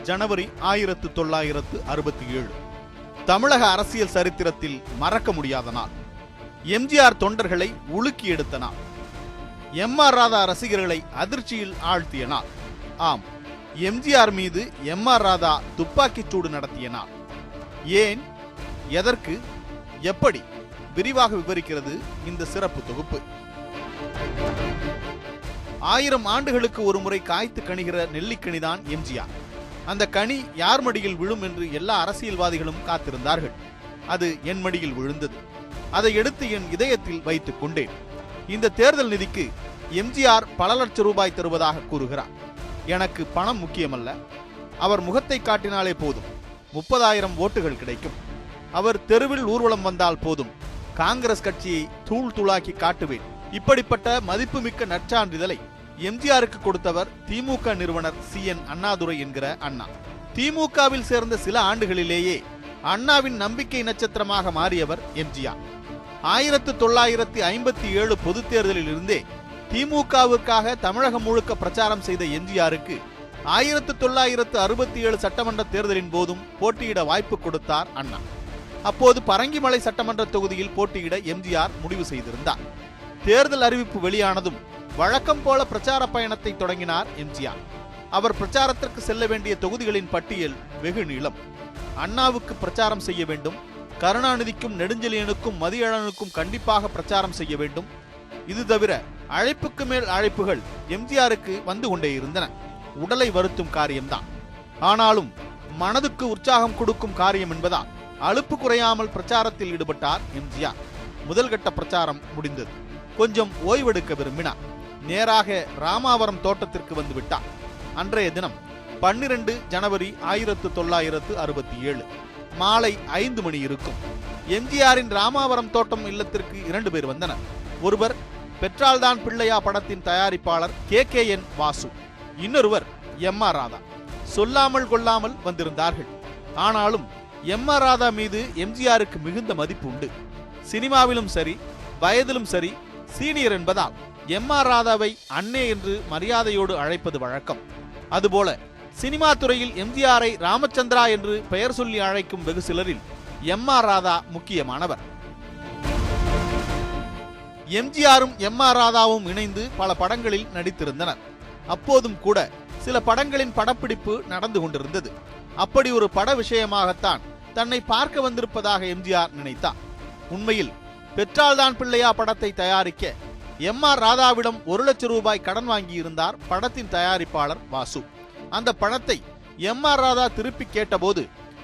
ஜனவரி 1967 தமிழக அரசியல் சரித்திரத்தில் மறக்க முடியாத நாள். எம்ஜிஆர் தொண்டர்களை உலுக்கி எடுத்த நாள். எம்.ஆர். ராதா ரசிகர்களை அதிர்ச்சியில் ஆழ்த்திய நாள். ஆம், எம்ஜிஆர் மீது எம்.ஆர். ராதா துப்பாக்கிச் சூடு நடத்திய நாள். ஏன், எதற்கு, எப்படி விரிவாக விவரிக்கிறது இந்த சிறப்பு தொகுப்பு. 1000 ஆண்டுகளுக்கு ஒரு முறை காய்த்து கணிகிற நெல்லிக்கனிதான் எம்ஜிஆர். அந்த கனி யார் மடியில் விழும் என்று எல்லா அரசியல்வாதிகளும் காத்திருந்தார்கள். அது என் மடியில் விழுந்தது. அதை எடுத்து என் இதயத்தில் வைத்துக் கொண்டேன். இந்த தேர்தல் நிதிக்கு எம்ஜிஆர் பல லட்சம் ரூபாய் தருவதாக கூறுகிறார். எனக்கு பணம் முக்கியமல்ல. அவர் முகத்தை காட்டினாலே போதும், 30,000 ஓட்டுகள் கிடைக்கும். அவர் தெருவில் ஊர்வலம் வந்தால் போதும், காங்கிரஸ் கட்சியை தூள் தூளாக்கி காட்டுவேன். இப்படிப்பட்ட மதிப்புமிக்க நற்சான்றிதழை எம்ஜிஆருக்கு கொடுத்தவர் திமுக நிறுவனர் CN அண்ணாதுரை என்கிற அண்ணா. திமுகவில் சேர்ந்த சில ஆண்டுகளிலேயே அண்ணாவின் நம்பிக்கை நட்சத்திரமாக மாறியவர் எம்ஜிஆர். 1957 பொது தேர்தலில் இருந்தே திமுகவுக்காக தமிழகம் முழுக்க பிரச்சாரம் செய்த எம்ஜிஆருக்கு 1967 சட்டமன்ற தேர்தலின் போதும் போட்டியிட வாய்ப்பு கொடுத்தார் அண்ணா. அப்போது பரங்கிமலை சட்டமன்ற தொகுதியில் போட்டியிட எம்ஜிஆர் முடிவு செய்திருந்தார். தேர்தல் அறிவிப்பு வெளியானதும் வழக்கம் போல பிரச்சார பயணத்தை தொடங்கினார் எம்ஜிஆர். அவர் பிரச்சாரத்திற்கு செல்ல வேண்டிய தொகுதிகளின் பட்டியல் வெகு நீளம். அண்ணாவுக்கு பிரச்சாரம் செய்ய வேண்டும், கருணாநிதிக்கும் நெடுஞ்செழியனுக்கும் மதியழகனுக்கும் கண்டிப்பாக பிரச்சாரம் செய்ய வேண்டும். இது தவிர அழைப்புக்கு மேல் அழைப்புகள் எம்ஜிஆருக்கு வந்து கொண்டே இருந்தன. உடலை வருத்தும் காரியம்தான், ஆனாலும் மனதுக்கு உற்சாகம் கொடுக்கும் காரியம் என்பதால் அலுப்பு குறையாமல் பிரச்சாரத்தில் ஈடுபட்டார் எம்ஜிஆர். முதல்கட்ட பிரச்சாரம் முடிந்தது. கொஞ்சம் ஓய்வெடுக்க விரும்பினார். நேராக ராமாவரம் தோட்டத்திற்கு வந்துவிட்டார். அன்றைய தினம் 12 ஜனவரி 1967 மாலை 5 மணி இருக்கும். எம்ஜிஆரின் ராமாவரம் தோட்டம் இல்லத்திற்கு 2 பேர் வந்தனர். ஒருவர் பெற்றால்தான் பிள்ளையா படத்தின் தயாரிப்பாளர் KKN வாசு, இன்னொருவர் எம்.ஆர். ராதா. சொல்லாமல் கொள்ளாமல் வந்திருந்தார்கள். ஆனாலும் எம்.ஆர். ராதா மீது எம்ஜிஆருக்கு மிகுந்த மதிப்பு உண்டு. சினிமாவிலும் சரி, வயதிலும் சரி சீனியர் என்பதால் எம்.ஆர். ராதாவை அண்ணே என்று மரியாதையோடு அழைப்பது வழக்கம். அதுபோல சினிமா துறையில் எம்ஜிஆரை ராமச்சந்திரா என்று பெயர் சொல்லி அழைக்கும் வெகு சிலரில் எம்.ஆர். ராதா முக்கியமானவர். எம்ஜிஆரும் எம்.ஆர். ராதாவும் இணைந்து பல படங்களில் நடித்திருந்தனர். அப்போதும் கூட சில படங்களின் படப்பிடிப்பு நடந்து கொண்டிருந்தது. அப்படி ஒரு பட விஷயமாகத்தான் தன்னை பார்க்க வந்திருப்பதாக எம்ஜிஆர் நினைத்தார். உண்மையில் பெற்றால்தான் பிள்ளையா படத்தை தயாரிக்க எம்.ஆர். ராதாவிடம் 1 லட்சம் ரூபாய் கடன் வாங்கியிருந்தார் படத்தின் தயாரிப்பாளர் வாசு. அந்த பணத்தை எம்.ஆர். ராதா திருப்பி கேட்டபோது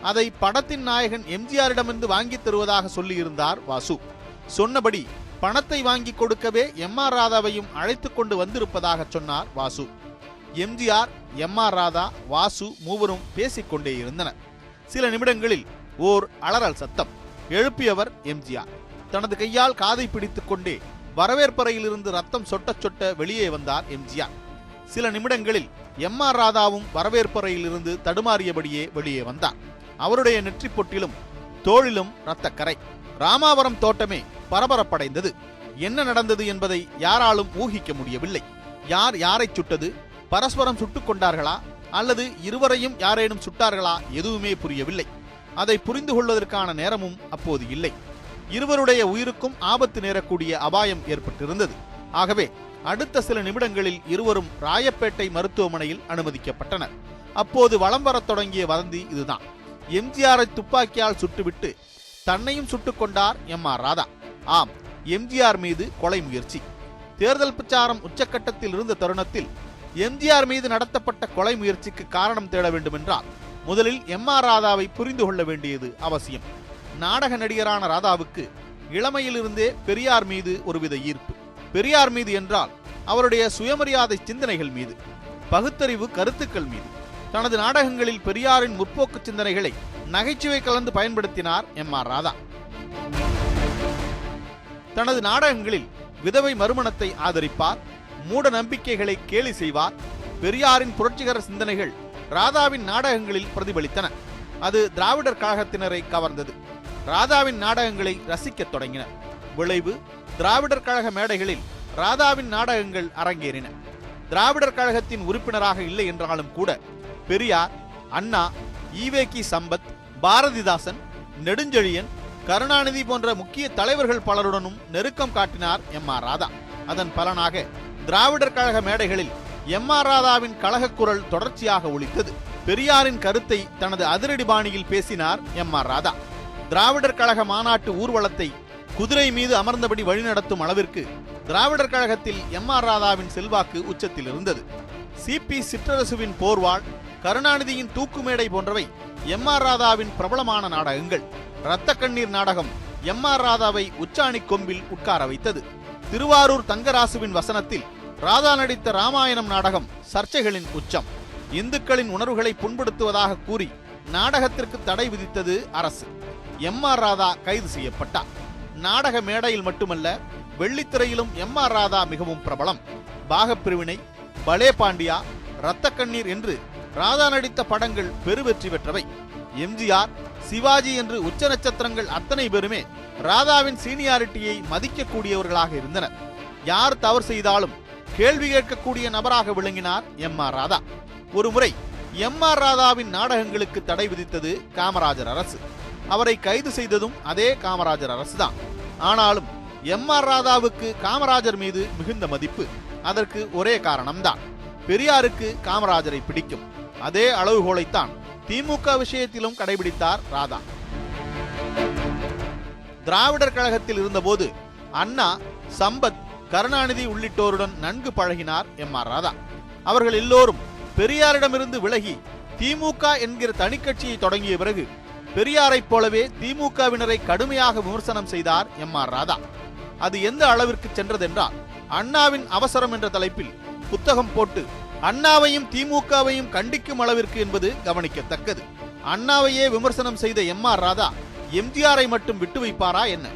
அதை படத்தின் நாயகன் எம்ஜிஆரிடமிருந்து வாங்கி தருவதாக சொல்லியிருந்தார் வாசு. சொன்னபடி பணத்தை வாங்கி கொடுக்கவே எம்.ஆர். ராதாவையும் அழைத்துக் கொண்டு வந்திருப்பதாக சொன்னார் வாசு. எம்ஜிஆர், எம்.ஆர். ராதா, வாசு மூவரும் பேசிக்கொண்டே இருந்தனர். சில நிமிடங்களில் ஓர் அலறல் சத்தம். எழுப்பியவர் எம்ஜிஆர். தனது கையால் காதை பிடித்துக் கொண்டே வரவேற்பறையில் இருந்து ரத்தம் சொட்ட சொட்ட வெளியே வந்தார் எம்ஜிஆர். சில நிமிடங்களில் எம்.ஆர். ராதாவும் வரவேற்பறையில் இருந்து தடுமாறியபடியே வெளியே வந்தார். அவருடைய நெற்றி பொட்டிலும் தோளிலும் இரத்தக்கரை. ராமாவரம் தோட்டமே பரபரப்படைந்தது. என்ன நடந்தது என்பதை யாராலும் ஊகிக்க முடியவில்லை. யார் யாரை சுட்டது, பரஸ்பரம் சுட்டுக் கொண்டார்களா அல்லது இருவரையும் யாரேனும் சுட்டார்களா, எதுவுமே புரியவில்லை. அதை புரிந்து கொள்வதற்கான நேரமும் அப்போது இல்லை. இருவருடைய உயிருக்கும் ஆபத்து நேரக்கூடிய அபாயம் ஏற்பட்டிருந்தது. ஆகவே அடுத்த சில நிமிடங்களில் இருவரும் ராயப்பேட்டை மருத்துவமனையில் அனுமதிக்கப்பட்டனர். அப்போது வலம் வரத் தொடங்கிய வதந்தி இதுதான். எம்ஜிஆரை துப்பாக்கியால் சுட்டுவிட்டு தன்னையும் சுட்டுக் கொண்டார் எம்.ஆர். ராதா. ஆம், எம்ஜிஆர் மீது கொலை முயற்சி. தேர்தல் பிரச்சாரம் உச்சக்கட்டத்தில் இருந்த தருணத்தில் எம்ஜிஆர் மீது நடத்தப்பட்ட கொலை முயற்சிக்கு காரணம் தேட வேண்டும் என்றால் முதலில் எம்.ஆர். ராதாவை புரிந்து கொள்ள வேண்டியது அவசியம். நாடக நடிகரான ராதாவுக்கு இளமையிலிருந்தே பெரியார் மீது ஒருவித ஈர்ப்பு. பெரியார் மீது என்றால் அவருடைய சுயமரியாதை சிந்தனைகள் மீது, பகுத்தறிவு கருத்துக்கள் மீது. தனது நாடகங்களில் பெரியாரின் முற்போக்கு சிந்தனைகளை நகைச்சுவை கலந்து பயன்படுத்தினார் எம்.ஆர். ராதா. தனது நாடகங்களில் விதவை மறுமணத்தை ஆதரிப்பார், மூட நம்பிக்கைகளை கேலி செய்வார், பெரியாரின் புரட்சிகர சிந்தனைகள் ராதாவின் நாடகங்களில் பிரதிபலித்தன. அது திராவிடர் கழகத்தினரை கவர்ந்தது. ராதாவின் நாடகங்களை ரசிக்கத் தொடங்கினர். விளைவு, திராவிடர் கழக மேடைகளில் ராதாவின் நாடகங்கள் அரங்கேறின. திராவிடர் கழகத்தின் உறுப்பினராக இல்லை என்றாலும் கூட பெரியார், அண்ணா, ஈவேகி சம்பத், பாரதிதாசன், நெடுஞ்செழியன், கருணாநிதி போன்ற முக்கிய தலைவர்கள் பலருடனும் நெருக்கம் காட்டினார் எம்.ஆர். ராதா. அதன் பலனாக திராவிடர் கழக மேடைகளில் எம்.ஆர். ராதாவின் கழகக் குரல் தொடர்ச்சியாக ஒலித்தது. பெரியாரின் கருத்தை தனது அதிரடி பாணியில் பேசினார் எம்.ஆர். ராதா. திராவிடர் கழக மாநாட்டு ஊர்வலத்தை குதிரை மீது அமர்ந்தபடி வழிநடத்தும் அளவிற்கு திராவிடர் கழகத்தில் எம்.ஆர். ராதாவின் செல்வாக்கு உச்சத்தில் இருந்தது. சி.பி. சிற்றரசுவின் போர்வாள், கருணாநிதியின் தூக்குமேடை போன்றவை எம்.ஆர். ராதாவின் பிரபலமான நாடகங்கள். இரத்த கண்ணீர் நாடகம் எம்.ஆர். ராதாவை உச்சாணி கொம்பில் உட்கார வைத்தது. திருவாரூர் தங்கராசுவின் வசனத்தில் ராதா நடித்த ராமாயணம் நாடகம் சர்ச்சைகளின் உச்சம். இந்துக்களின் உணர்வுகளை புண்படுத்துவதாக கூறி நாடகத்திற்கு தடை விதித்தது அரசு. எம்.ஆர். ராதா கைது செய்யப்பட்டார். நாடக மேடையில் மட்டுமல்ல, வெள்ளித்திரையிலும் எம்.ஆர். ராதா மிகவும் பிரபலம். பாகப்பிரிவினை, பலே பாண்டியா, இரத்த கண்ணீர் என்று ராதா நடித்த படங்கள் பெருவெற்றி பெற்றவை. எம்ஜிஆர், சிவாஜி என்று உச்ச நட்சத்திரங்கள் அத்தனை பேருமே ராதாவின் சீனியாரிட்டியை மதிக்கக்கூடியவர்களாக இருந்தனர். யார் தவறு செய்தாலும் கேள்வி கேட்கக்கூடிய நபராக விளங்கினார் எம்.ஆர். ராதா. ஒருமுறை எம்.ஆர். ராதாவின் நாடகங்களுக்கு தடை விதித்தது காமராஜர் அரசு. அவரை கைது செய்ததும் அதே காமராஜர் அரசுதான். ஆனாலும் எம்.ஆர். ராதாவுக்கு காமராஜர் மீது மிகுந்த மதிப்பு. அதற்கு ஒரே காரணம்தான், பெரியாருக்கு காமராஜரை பிடிக்கும். அதே அளவுகோலைத்தான் திமுக விஷயத்திலும் கடைபிடித்தார் ராதா. திராவிடர் கழகத்தில் இருந்தபோது அண்ணா, சம்பத், கருணாநிதி உள்ளிட்டோருடன் நன்கு பழகினார் எம்.ஆர். ராதா. அவர்கள் எல்லோரும் பெரியாரிடமிருந்து விலகி திமுக என்கிற தனிக்கட்சியை தொடங்கிய பிறகு பெரியாரைப் போலவே திமுகவினரை கடுமையாக விமர்சனம் செய்தார் எம்.ஆர். ராதா. அது எந்த அளவிற்கு சென்றதென்றால், அண்ணாவின் அவசரம் என்ற தலைப்பில் புத்தகம் போட்டு அண்ணாவையும் திமுகவையும் கண்டிக்கும் அளவிற்கு என்பது கவனிக்கத்தக்கது. அண்ணாவையே விமர்சனம் செய்த எம்.ஆர். ராதா எம்ஜிஆரை மட்டும் விட்டு வைப்பாரா என்ன?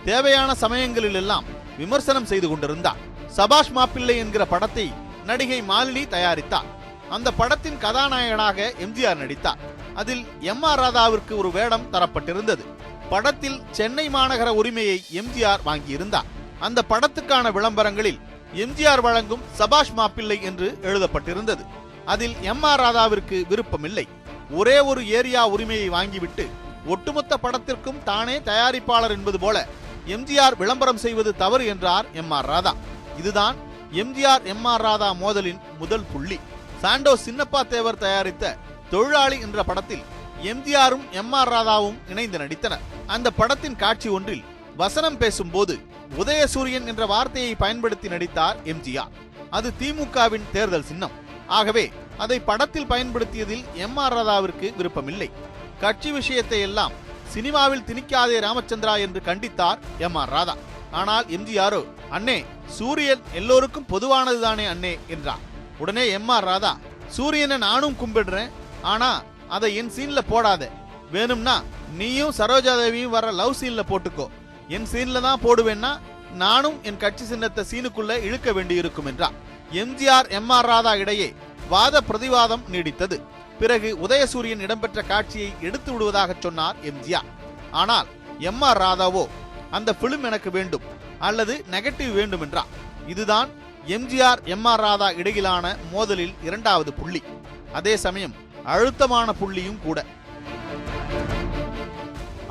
தேவையான சமயங்களில் எல்லாம் விமர்சனம் செய்து கொண்டிருந்தார். சபாஷ் மாப்பிள்ளை என்கிற படத்தை நடிகை மாலினி தயாரித்தார். அந்த படத்தின் கதாநாயகனாக எம்ஜிஆர் நடித்தார். அதில் எம்.ஆர். ராதாவிற்கு ஒரு வேடம் தரப்பட்டிருந்தது. படத்தில் சென்னை மாநகர உரிமையை எம்ஜிஆர் வாங்கியிருந்தார். அந்த படத்துக்கான விளம்பரங்களில் எம்ஜிஆர் வழங்கும் சபாஷ் மாப்பிள்ளை என்று எழுதப்பட்டிருந்தது. அதில் எம்.ஆர். ராதாவிற்கு விருப்பமில்லை. ஒரே ஒரு ஏரியா உரிமையை வாங்கிவிட்டு ஒட்டுமொத்த படத்திற்கும் தானே தயாரிப்பாளர் என்பது போல எம்ஜிஆர் விளம்பரம் செய்வது தவறு என்றார் எம்.ஆர். ராதா. இதுதான் எம்ஜிஆர் எம்.ஆர். ராதா மோதலின் முதல் புள்ளி. சாண்டோ சின்னப்பா தேவர் தயாரித்த தொழிலாளி என்ற படத்தில் எம்ஜிஆரும் எம்.ஆர். ராதாவும் இணைந்து நடித்தனர். அந்த படத்தின் காட்சி ஒன்றில் வசனம் பேசும்போது உதயசூரியன் என்ற வார்த்தையை பயன்படுத்தி நடித்தார் எம்ஜிஆர். அது திமுகவின் தேர்தல் சின்னம். ஆகவே அதை படத்தில் பயன்படுத்தியதில் எம்.ஆர். ராதாவிற்கு விருப்பமில்லை. கட்சி விஷயத்தை எல்லாம் சினிமாவில் திணிக்காதே ராமச்சந்திரா என்று கண்டித்தார் எம்.ஆர். ராதா. ஆனால் எம்ஜிஆரோ, அண்ணே, சூரியன் எல்லோருக்கும் பொதுவானதுதானே அண்ணே என்றார். உடனே எம்.ஆர். ராதா, சூரியனை நானும் கும்பிடுறேன், ஆனா அதை என் சீன்ல போடாத. வேணும்னா நீயும் சரோஜாதேவியும் வர லவ் சீன்ல போட்டுக்கோ. என் சீன்ல தான் போடுவேன்னா நானும் என் கட்சி சின்னத்தை சீனுக்குள்ள இழுக்க வேண்டியிருக்கும் என்றார். எம்ஜிஆர் எம்.ஆர். ராதா இடையே வாத பிரதிவாதம் நீடித்தது. பிறகு உதயசூரியன் இடம்பெற்ற காட்சியை எடுத்து விடுவதாக சொன்னார் எம்ஜிஆர். ஆனால் எம்.ஆர். ராதாவோ, அந்த பிலிம் எனக்கு வேண்டும் அல்லது நெகட்டிவ் வேண்டும் என்றார். இதுதான் எம்ஜிஆர் எம்.ஆர். ராதா இடையிலான மோதலில் இரண்டாவது புள்ளி. அதே சமயம் அழுத்தமான புள்ளியும் கூட.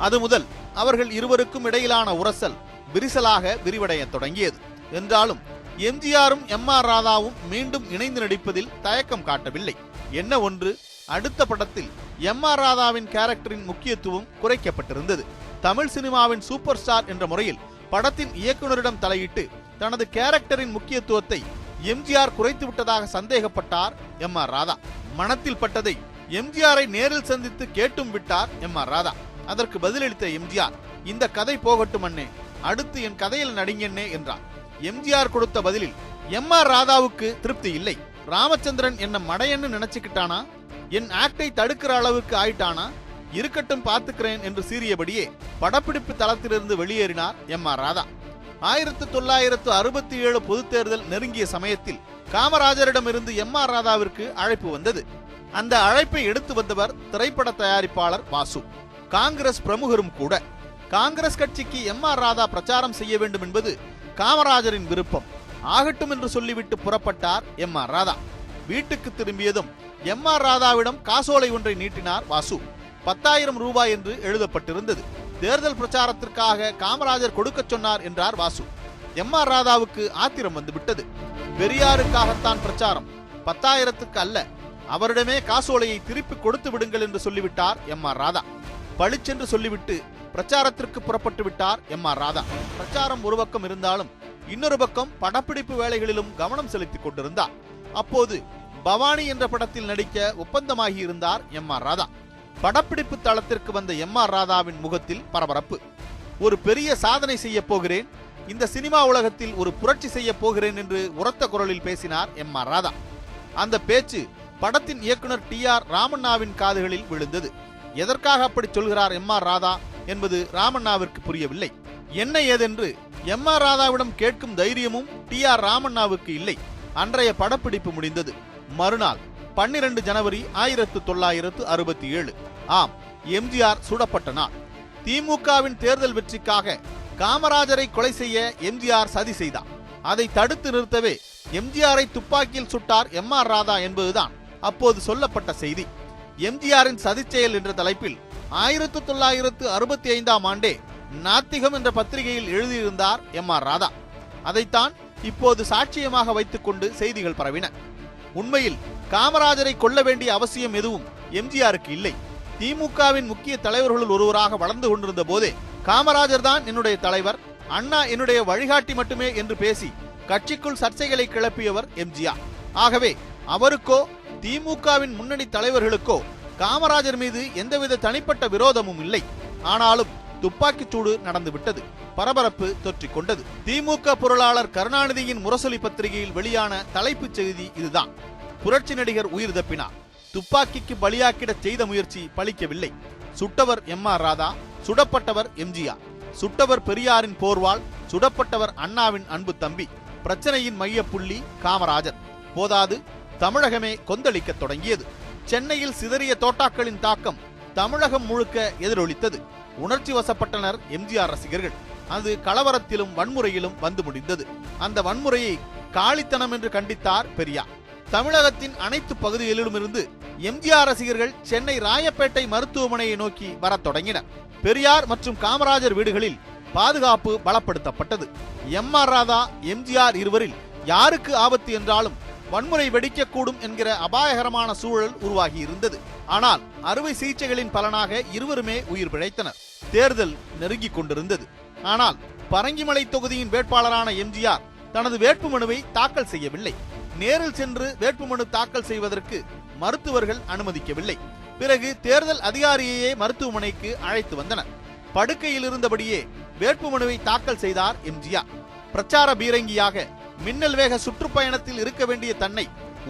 அது முதல் அவர்கள் இருவருக்கும் இடையிலான உரசல் விரிசலாக விரிவடைய தொடங்கியது. என்றாலும் எம்ஜிஆரும் எம்.ஆர். ராதாவும் மீண்டும் இணைந்து நடிப்பதில் தயக்கம் காட்டவில்லை. என்ன ஒன்று, அடுத்த படத்தில் எம்.ஆர். ராதாவின் கேரக்டரின் முக்கியத்துவம் குறைக்கப்பட்டிருந்தது. தமிழ் சினிமாவின் சூப்பர் ஸ்டார் என்ற முறையில் படத்தின் இயக்குநரிடம் தலையிட்டு தனது கேரக்டரின் முக்கியத்துவத்தை எம்ஜிஆர் குறைத்து விட்டதாக சந்தேகப்பட்டார் எம்.ஆர். ராதா. மனத்தில் பட்டதை எம்ஜிஆரை நேரில் சந்தித்து கேட்டும் விட்டார் எம்.ஆர். ராதா. அதற்கு பதிலளித்த எம்ஜிஆர், இந்த கதை போகட்டும் அண்ணே, அடுத்து என் கதையில் நடிங்கண்ணே என்றார். எம்ஜிஆர் கொடுத்த பதிலில் எம்.ஆர். ராதாவுக்கு திருப்தி இல்லை. ராமச்சந்திரன் என்ன மடையன்னு நினைச்சுக்கிட்டானா? என் ஆக்டை தடுக்கிற அளவுக்கு ஆயிட்டானா? இருக்கட்டும், பார்த்துக்கிறேன் என்று சீறியபடியே படப்பிடிப்பு தளத்திலிருந்து வெளியேறினார் எம்.ஆர். ராதா. 1967 பொதுத் தேர்தல் நெருங்கிய சமயத்தில் காமராஜரிடமிருந்து எம்.ஆர். ராதாவிற்கு அழைப்பு வந்தது. அந்த அழைப்பை எடுத்து வந்தவர் திரைப்பட தயாரிப்பாளர் வாசு, காங்கிரஸ் பிரமுகரும் கூட. காங்கிரஸ் கட்சிக்கு எம்.ஆர். ராதா பிரச்சாரம் செய்ய வேண்டும் என்பது காமராஜரின் விருப்பம். ஆகட்டும் என்று சொல்லிவிட்டு புறப்பட்டார் எம்.ஆர். ராதா. வீட்டுக்கு திரும்பியதும் எம்.ஆர். ராதாவிடம் காசோலை ஒன்றை நீட்டினார் வாசு. 10,000 ரூபாய் என்று எழுதப்பட்டிருந்தது. தேர்தல் பிரச்சாரத்திற்காக காமராஜர் கொடுக்க சொன்னார் என்றார் வாசு. எம்.ஆர். ராதாவுக்கு ஆத்திரம் வந்துவிட்டது. பெரியாருக்காகத்தான் பிரச்சாரம், 10,000க்கு அல்ல. அவரிடமே காசோலையை திருப்பி கொடுத்து விடுங்கள் என்று சொல்லிவிட்டார் எம்.ஆர். ராதா. பளிச்சென்று சொல்லிவிட்டு பிரச்சாரத்திற்கு புறப்பட்டு விட்டார் எம்.ஆர். ராதா. பிரச்சாரம் ஒரு பக்கம் இருந்தாலும் இன்னொரு பக்கம் படப்பிடிப்பு வேலைகளிலும் கவனம் செலுத்திக் கொண்டிருந்தார். அப்போது பவானி என்ற படத்தில் நடிக்க ஒப்பந்தமாகி இருந்தார் எம்.ஆர். ராதா. படப்பிடிப்பு தளத்திற்கு வந்த எம்.ஆர். ராதாவின் முகத்தில் பரபரப்பு. ஒரு பெரிய சாதனை செய்ய போகிறேன், இந்த சினிமா உலகத்தில் ஒரு புரட்சி செய்ய போகிறேன் என்று உரத்த குரலில் பேசினார் எம்.ஆர். ராதா. அந்த பேச்சு படத்தின் இயக்குனர் டி.ஆர். ராமண்ணாவின் காதுகளில் விழுந்தது. எதற்காக அப்படி சொல்கிறார் எம்.ஆர். ராதா என்பது ராமண்ணாவிற்கு புரியவில்லை. என்ன ஏதென்று எம்.ஆர். ராதாவிடம் கேட்கும் தைரியமும் டி.ஆர். ராமண்ணாவுக்கு இல்லை. அன்றைய படப்பிடிப்பு முடிந்தது. மறுநாள் 12 ஜனவரி 1967. ஆம், எம்ஜிஆர் சுடப்பட்ட நாள். திமுகவின் தேர்தல் வெற்றிக்காக காமராஜரை கொலை செய்ய எம்ஜிஆர் சதி செய்தார். அதை தடுத்து நிறுத்தவே எம்ஜிஆரை துப்பாக்கியில் சுட்டார் எம்.ஆர். ராதா என்பதுதான் அப்போது சொல்லப்பட்ட செய்தி. எம்ஜிஆரின் சதிச்செயல் என்ற தலைப்பில் 1965ஆம் ஆண்டே நாத்திகம் என்ற பத்திரிகையில் எழுதியிருந்தார் எம்.ஆர். ராதா. அதைத்தான் இப்போது சாட்சியமாக வைத்துக் கொண்டு செய்திகள் பரவின. உண்மையில் காமராஜரை கொல்ல வேண்டிய அவசியம் எதுவும் எம்ஜிஆருக்கு இல்லை. திமுகவின் முக்கிய தலைவர்களுள் ஒருவராக வளர்ந்து கொண்டிருந்த போதே காமராஜர் தான் என்னுடைய தலைவர், அண்ணா என்னுடைய வழிகாட்டி மட்டுமே என்று பேசி கட்சிக்குள் சர்ச்சைகளை கிளப்பியவர் எம்ஜிஆர். ஆகவே அவருக்கோ திமுகவின் முன்னணி தலைவர்களுக்கோ காமராஜர் மீது எந்தவித தனிப்பட்ட விரோதமும் இல்லை. ஆனாலும் துப்பாக்கிச்சூடு நடந்துவிட்டது. பரபரப்பு தொற்றிக் கொண்டது. திமுக பொருளாளர் கருணாநிதியின் முரசொலி பத்திரிகையில் வெளியான தலைப்புச் செய்தி இதுதான்: புரட்சி நடிகர் உயிர் தப்பினார், துப்பாக்கிக்கு பலியாக்கிட செய்த முயற்சி பலிக்கவில்லை. சுட்டவர் எம்.ஆர். ராதா, சுடப்பட்டவர் எம்ஜிஆர். சுட்டவர் பெரியாரின் போர்வாள், சுடப்பட்டவர் அண்ணாவின் அன்பு தம்பி. பிரச்சனையின் மையப்புள்ளி காமராஜர். போதாது, தமிழகமே கொந்தளிக்க தொடங்கியது. சென்னையில் சிதறிய தோட்டாக்களின் தாக்கம் தமிழகம் முழுக்க எதிரொலித்தது. உணர்ச்சி வசப்பட்டனர் எம்ஜிஆர் ரசிகர்கள். அது கலவரத்திலும் வன்முறையிலும் வந்து முடிந்தது. அந்த வன்முறையை காளித்தனம் என்று கண்டித்தார் பெரியார். தமிழகத்தின் அனைத்து பகுதிகளிலுமிருந்து எம்ஜிஆர் ரசிகர்கள் சென்னை ராயப்பேட்டை மருத்துவமனையை நோக்கி வரத் தொடங்கினர். பெரியார் மற்றும் காமராஜர் வீடுகளில் பாதுகாப்பு பலப்படுத்தப்பட்டது. எம்.ஆர். ராதா, எம்ஜிஆர் இருவரில் யாருக்கு ஆபத்து என்றாலும் வன்முறை வெடிக்கக்கூடும் என்கிற அபாயகரமான சூழல் உருவாகி இருந்தது. ஆனால் அறுவை சிகிச்சைகளின் பலனாக இருவருமே உயிர் பிழைத்தனர். தேர்தல் நெருங்கிக் கொண்டிருந்தது. ஆனால் பரங்கிமலை தொகுதியின் வேட்பாளரான எம்ஜிஆர் தனது வேட்புமனுவை தாக்கல் செய்யவில்லை. நேரில் சென்று வேட்புமனு தாக்கல் செய்வதற்கு மருத்துவர்கள் அனுமதிக்கவில்லை. பிறகு தேர்தல் அதிகாரியையே மருத்துவமனைக்கு அழைத்து வந்தனர். படுக்கையில் இருந்தபடியே வேட்புமனுவை தாக்கல் செய்தார் எம்ஜிஆர். பிரச்சார பீரங்கியாக மின்னல் வேக சுற்றுப்பயணத்தில் இருக்க வேண்டிய தன்னை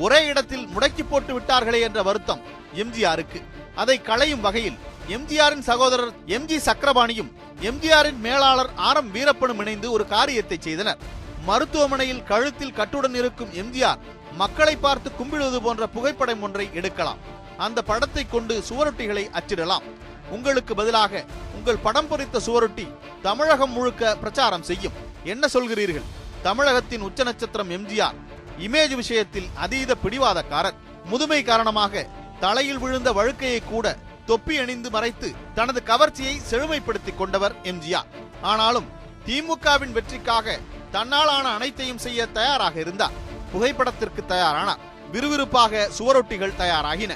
ஒரே இடத்தில் முடக்கி போட்டு விட்டார்களே என்ற வருத்தம் எம்ஜிஆருக்கு. அதை களையும் வகையில் எம்ஜிஆரின் சகோதரர் எம்.ஜி. சக்கரபாணியும் எம்ஜிஆரின் மேலாளர் ஆர்.எம். வீரப்பனும் இணைந்து ஒரு காரியத்தை செய்தனர். மருத்துவமனையில் கழுத்தில் கட்டுடன் இருக்கும் எம்ஜிஆர் மக்களை பார்த்து கும்பிடுவது போன்ற புகைப்படம் ஒன்றை எடுக்கலாம். அந்த படத்தை கொண்டு சுவரொட்டிகளை அச்சிடலாம். உங்களுக்கு பதிலாக உங்கள் படம் பொறித்த சுவரொட்டி தமிழகம் முழுக்க பிரச்சாரம் செய்யும். என்ன சொல்கிறீர்கள்? தமிழகத்தின் உச்ச நட்சத்திரம் எம்ஜிஆர் இமேஜ் விஷயத்தில் அதீத பிடிவாதக்காரர். முதுமை காரணமாக தலையில் விழுந்த வழுக்கையை கூட தொப்பி அணிந்து மறைத்து தனது கவர்ச்சியை செழுமைப்படுத்திக் கொண்டவர் எம்ஜிஆர். ஆனாலும் திமுகவின் வெற்றிக்காக தன்னாலான அனைத்தையும் செய்ய தயாராக இருந்தார். புகைப்படத்திற்கு தயாரானார். விறுவிறுப்பாக சுவரொட்டிகள் தயாராகின.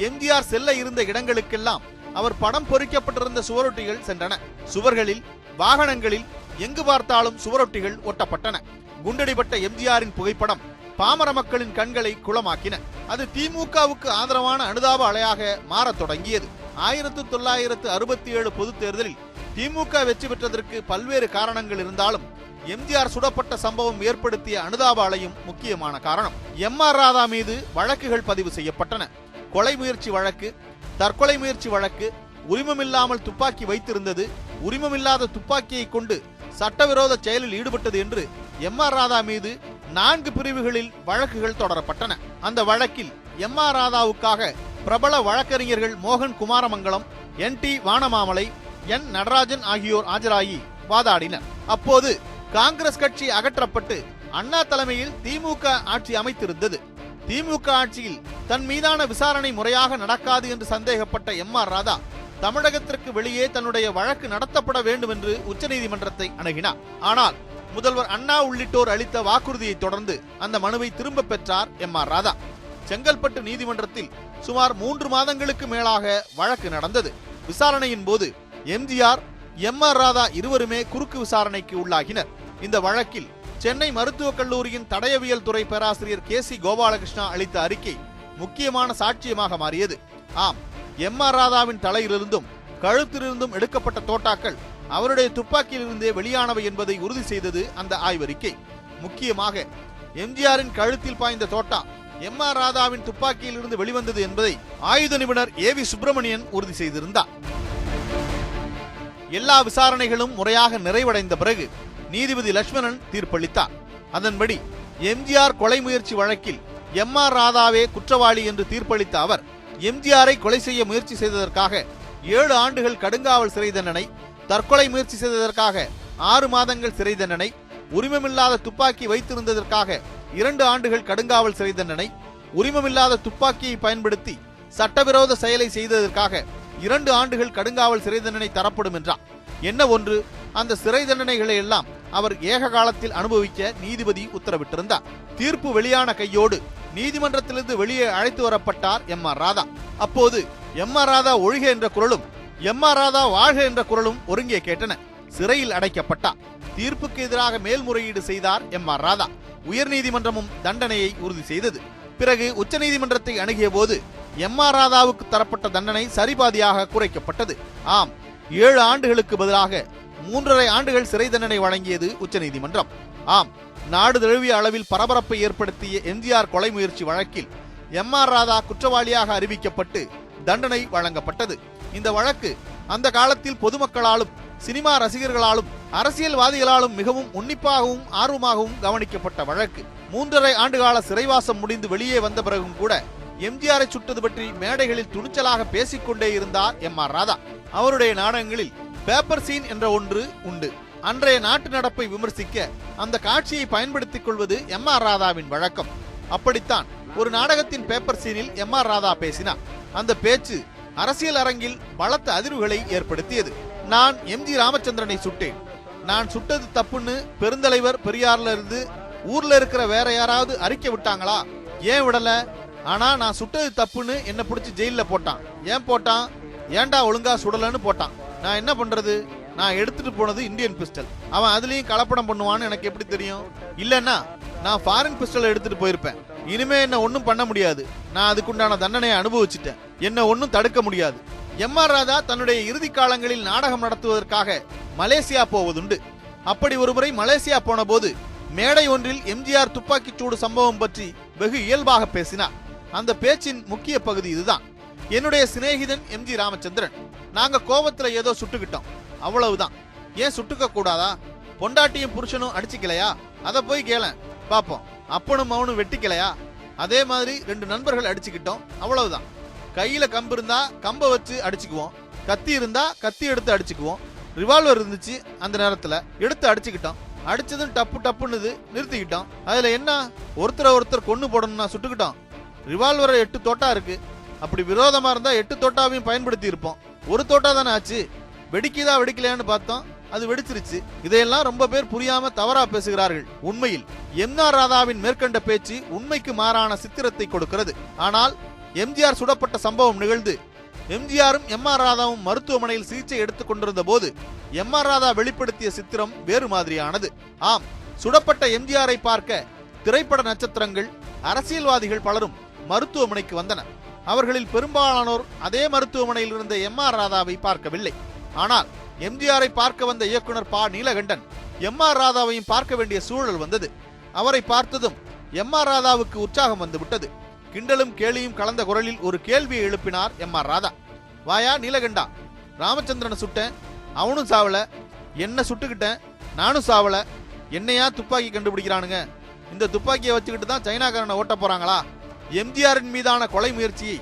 எம்ஜிஆர் செல்ல இருந்த இடங்களுக்கெல்லாம் அவர் படம் பொறிக்கப்பட்டிருந்த சுவரொட்டிகள் சென்றன. சுவர்களில், வாகனங்களில், எங்கு பார்த்தாலும் சுவரொட்டிகள் ஒட்டப்பட்டன. குண்டடிபட்ட எம்ஜிஆரின் புகைப்படம் பாமர மக்களின் கண்களை குளமாக்கின. அது திமுகவுக்கு ஆதரவான அனுதாப அலையாக மாறத் தொடங்கியது. 1967 பொதுத் தேர்தலில் திமுக வெற்றி பெற்றதற்கு பல்வேறு காரணங்கள் இருந்தாலும் எம்ஜிஆர் சுடப்பட்ட சம்பவம் ஏற்படுத்திய அனுதாப அலையும் முக்கியமான காரணம். எம்.ஆர். ராதா மீது வழக்குகள் பதிவு செய்யப்பட்டன. கொலை முயற்சி வழக்கு, தற்கொலை முயற்சி வழக்கு, உரிமமில்லாமல் துப்பாக்கி வைத்திருந்தது, உரிமமில்லாத துப்பாக்கியை கொண்டு சட்டவிரோத செயலில் ஈடுபட்டது என்று எம்.ஆர். ராதா மீது 4 பிரிவுகளில் வழக்குகள் தொடரப்பட்டன. அந்த வழக்கில் எம்.ஆர். ராதாவுக்காக பிரபல வழக்கறிஞர்கள் மோகன் குமாரமங்கலம், என்.டி. வானமாமலை, என். நடராஜன் ஆகியோர் ஆஜராகி வாதாடினர். அப்போது காங்கிரஸ் கட்சி அகற்றப்பட்டு அண்ணா தலைமையில் திமுக ஆட்சி அமைத்திருந்தது. திமுக ஆட்சியில் தன் மீதான விசாரணை முறையாக நடக்காது என்று சந்தேகப்பட்ட எம்.ஆர். ராதா தமிழகத்திற்கு வெளியே தன்னுடைய வழக்கு நடத்தப்பட வேண்டும் என்று உச்சநீதிமன்றத்தை அணுகினார். ஆனால் முதல்வர் அண்ணா உள்ளிட்டோர் அளித்த வாக்குறுதியை தொடர்ந்து அந்த மனுவை திரும்ப பெற்றார் எம்.ஆர். ராதா. செங்கல்பட்டு நீதிமன்றத்தில் சுமார் 3 மாதங்களுக்கு மேலாக வழக்கு நடந்தது. விசாரணையின் போது எம்ஜிஆர், எம்.ஆர். ராதா இருவருமே குறுக்கு விசாரணைக்கு உள்ளாகினர். இந்த வழக்கில் சென்னை மருத்துவக் கல்லூரியின் தடயவியல் துறை பேராசிரியர் கே.சி. கோபாலகிருஷ்ணா அளித்த அறிக்கை முக்கியமான சாட்சியமாக மாறியது. ஆம், எம்.ஆர். ராதாவின் தலையிலிருந்தும் கழுத்திலிருந்தும் எடுக்கப்பட்ட தோட்டாக்கள் அவருடைய துப்பாக்கியிலிருந்தே வெளியானவை என்பதை உறுதி செய்தது அந்த ஆய்வறிக்கை. முக்கியமாக எம்ஜிஆரின் கழுத்தில் பாய்ந்த தோட்டா எம்.ஆர். ராதாவின் துப்பாக்கியில் இருந்து வெளிவந்தது என்பதை ஆயுத நிபுணர் ஏ.வி. சுப்பிரமணியன் உறுதி செய்திருந்தார். எல்லா விசாரணைகளும் முறையாக நிறைவடைந்த பிறகு நீதிபதி லட்சுமணன் தீர்ப்பளித்தார். அதன்படி எம்ஜிஆர் கொலை முயற்சி வழக்கில் எம்.ஆர். ராதாவே குற்றவாளி என்று தீர்ப்பளித்த அவர் எம்ஜிஆரை கொலை செய்ய முயற்சி செய்ததற்காக 7 ஆண்டுகள் கடுங்காவல் சிறை தண்டனை, தற்கொலை முயற்சி செய்ததற்காக 6 மாதங்கள் சிறை தண்டனை, உரிமமில்லாத துப்பாக்கி வைத்திருந்ததற்காக 2 ஆண்டுகள் கடுங்காவல் சிறை தண்டனை, உரிமமில்லாத துப்பாக்கியை பயன்படுத்தி சட்டவிரோத செயலை செய்ததற்காக 2 ஆண்டுகள் கடுங்காவல் சிறை தண்டனை தரப்படும் என்றார். என்ன ஒன்று, அந்த சிறை தண்டனைகளை எல்லாம் அவர் ஏக காலத்தில் அனுபவிக்க நீதிபதி உத்தரவிட்டிருந்தார். தீர்ப்பு வெளியான கையோடு நீதிமன்றத்திலிருந்து வெளியே அழைத்து வரப்பட்டார் எம்.ஆர். ராதா. அப்போது எம்.ஆர். ராதா ஒழிக என்ற குரலும் எம்.ஆர். ராதா வாழ்க என்ற குரலும் ஒருங்கே கேட்டன. சிறையில் அடைக்கப்பட்டார். தீர்ப்புக்கு எதிராக மேல்முறையீடு செய்தார் எம்.ஆர். ராதா. உயர்நீதிமன்றமும் தண்டனையை உறுதி செய்தது. பிறகு உச்சநீதிமன்றத்தை அணுகிய போது எம்.ஆர். ராதாவுக்கு தரப்பட்ட தண்டனை சரிபாதியாக குறைக்கப்பட்டது. ஆம், 7 ஆண்டுகளுக்கு பதிலாக 3.5 ஆண்டுகள் சிறை தண்டனை வழங்கியது உச்சநீதிமன்றம். ஆம், நாடு தழுவிய அளவில் பரபரப்பை ஏற்படுத்திய எம்ஜிஆர் கொலை முயற்சி வழக்கில் எம்.ஆர். ராதா குற்றவாளியாக அறிவிக்கப்பட்டு தண்டனை வழங்கப்பட்டது. இந்த வழக்கு அந்த காலத்தில் பொதுமக்களாலும் சினிமா ரசிகர்களாலும் அரசியல்வாதிகளாலும் மிகவும் உன்னிப்பாகவும் ஆர்வமாகவும் கவனிக்கப்பட்ட வழக்கு. 3.5 ஆண்டுகால சிறைவாசம் முடிந்து வெளியே வந்த பிறகும் கூட எம்ஜிஆரை சுட்டது பற்றி மேடைகளில் துணிச்சலாக பேசிக்கொண்டே இருந்தார் எம்.ஆர். ராதா. அவருடைய நாடகங்களில் பேப்பர் சீன் என்ற ஒன்று உண்டு. அன்றைய நாட்டு நடப்பை விமர்சிக்க அந்த காட்சியை பயன்படுத்திக் கொள்வது எம்.ஆர். ராதாவின் வழக்கம். அப்படித்தான் ஒரு நாடகத்தின் பேப்பர் சீனில் எம்.ஆர். ராதா பேசினார். அந்த பேச்சு அரசியல் அரங்கில் பலத்த அதிர்வுகளை ஏற்படுத்தியது. நான் எம்.ஜி. ராமச்சந்திரனை சுட்டேன், நான் சுட்டது தப்புன்னு பெருந்தலைவர் பெரியார்ல இருந்து ஊர்ல இருக்கிற வேற யாராவது அறிக்கை விட்டாங்களா? ஏன் விடல? ஆனா நான் சுட்டது தப்புன்னு என்ன பிடிச்சி ஜெயில போட்டான். ஏன் போட்டான்? ஏண்டா ஒழுங்கா சுடலன்னு போட்டான். நான் என்ன பண்றது? நான் எடுத்துட்டு போனது இந்தியன் பிஸ்டல். அவன் அதுலயும் கலப்படம் பண்ணுவான்னு எனக்கு எப்படி தெரியும்? இல்லன்னா நான் ஃபாரின் பிஸ்டல் எடுத்துட்டு போயிருப்பேன். இனிமே என்ன ஒன்னும் பண்ண முடியாது. நான் அதுக்குண்டான தண்டனையை அனுபவிச்சுட்டேன். என்ன ஒன்னும் தடுக்க முடியாது. எம்.ஆர். ராதா தன்னுடைய இறுதி காலங்களில் நாடகம் நடத்துவதற்காக மலேசியா போவதுண்டு. அப்படி ஒருமுறை மலேசியா போன போது மேடை ஒன்றில் எம்ஜிஆர் துப்பாக்கிச்சூடு சம்பவம் பற்றி வெகு இயல்பாக பேசினார். அந்த பேச்சின் முக்கிய பகுதி இதுதான். என்னுடைய சிநேகிதன் எம்.ஜி. ராமச்சந்திரன், நாங்க கோபத்துல ஏதோ சுட்டுக்கிட்டோம், அவ்வளவுதான். ஏன் சுட்டுக்க கூடாதா? பொண்டாட்டியும் புருஷனும் அடிச்சுக்கலையா? அத போய் கேளேன் பாப்போம். அப்பனும் அவனும் வெட்டிக்கலையா? அதே மாதிரி 2 நண்பர்கள் அடிச்சுக்கிட்டோம், அவ்வளவுதான். கையில கம்பு இருந்தா கம்ப வச்சு அடிச்சுக்குவோம், கத்தி இருந்தா கத்தி எடுத்து அடிச்சுக்குவோம். ரிவால்வர் இருந்துச்சு, அந்த நேரத்துல எடுத்து அடிச்சுக்கிட்டோம். அடிச்சதும் டப்பு டப்புன்னு நிறுத்திக்கிட்டோம். அதுல என்ன? ஒருத்தர் கொன்னு போடணும்னா சுட்டுக்கிட்டோம். ரிவால்வரை 8 தோட்டா இருக்கு. அப்படி விரோதமா இருந்தா 8 தோட்டாவையும் பயன்படுத்தி இருப்போம். ஒரு தோட்டா தானே ஆச்சு. வெடிக்குதா வெடிக்கலையான்னு பார்த்தோம், அது வெடிச்சிருச்சு. இதையெல்லாம் ரொம்ப பேர் புரியாம தவறா பேசுகிறார்கள். உண்மையில் எம்.ஆர். ராதாவின் மேற்கண்ட பேச்சு உண்மைக்கு மாறான சித்திரத்தை கொடுக்கிறது. ஆனால் எம்ஜிஆர் சுடப்பட்ட சம்பவம் நிகழ்ந்து எம்ஜிஆரும் எம்.ஆர். ராதாவும் மருத்துவமனையில் சிகிச்சை எடுத்துக் கொண்டிருந்த போது எம்.ஆர். ராதா வெளிப்படுத்திய சித்திரம் வேறு மாதிரியானது. ஆம், சுடப்பட்ட எம்ஜிஆரை பார்க்க திரைப்பட நட்சத்திரங்கள், அரசியல்வாதிகள் பலரும் மருத்துவமனைக்கு வந்தனர். அவர்களில் பெரும்பாலானோர் அதே மருத்துவமனையில் இருந்த எம்.ஆர். ராதாவை பார்க்கவில்லை. ஆனால் எம்ஜிஆரை பார்க்க வந்த இயக்குனர் ப. நீலகண்டன் எம்.ஆர். ராதாவையும் பார்க்க வேண்டிய சூழல் வந்தது. அவரை பார்த்ததும் எம்.ஆர். ராதாவுக்கு உற்சாகம் வந்து விட்டது. கிண்டலும் கேலியும் கலந்த குரலில் ஒரு கேள்வியை எழுப்பினார் எம்.ஆர். ராதா. வாயா நீலகண்டா, ராமச்சந்திரனை சுட்டேன், அவனும் சாவல, என்ன சுட்டுக்கிட்டேன், நானும் சாவல, என்னையா துப்பாக்கி கண்டுபிடிக்கிறானுங்க, இந்த துப்பாக்கியை வச்சுக்கிட்டு தான் சைனாக்காரனை ஓட்ட போறாங்களா? எம்ஜிஆரின் மீதான கொலை முயற்சியை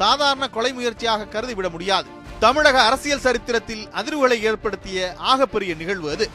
சாதாரண கொலை முயற்சியாக கருதிவிட முடியாது. தமிழக அரசியல் சரித்திரத்தில் அதிர்வுகளை ஏற்படுத்திய ஆகப்பெரிய நிகழ்வு அது.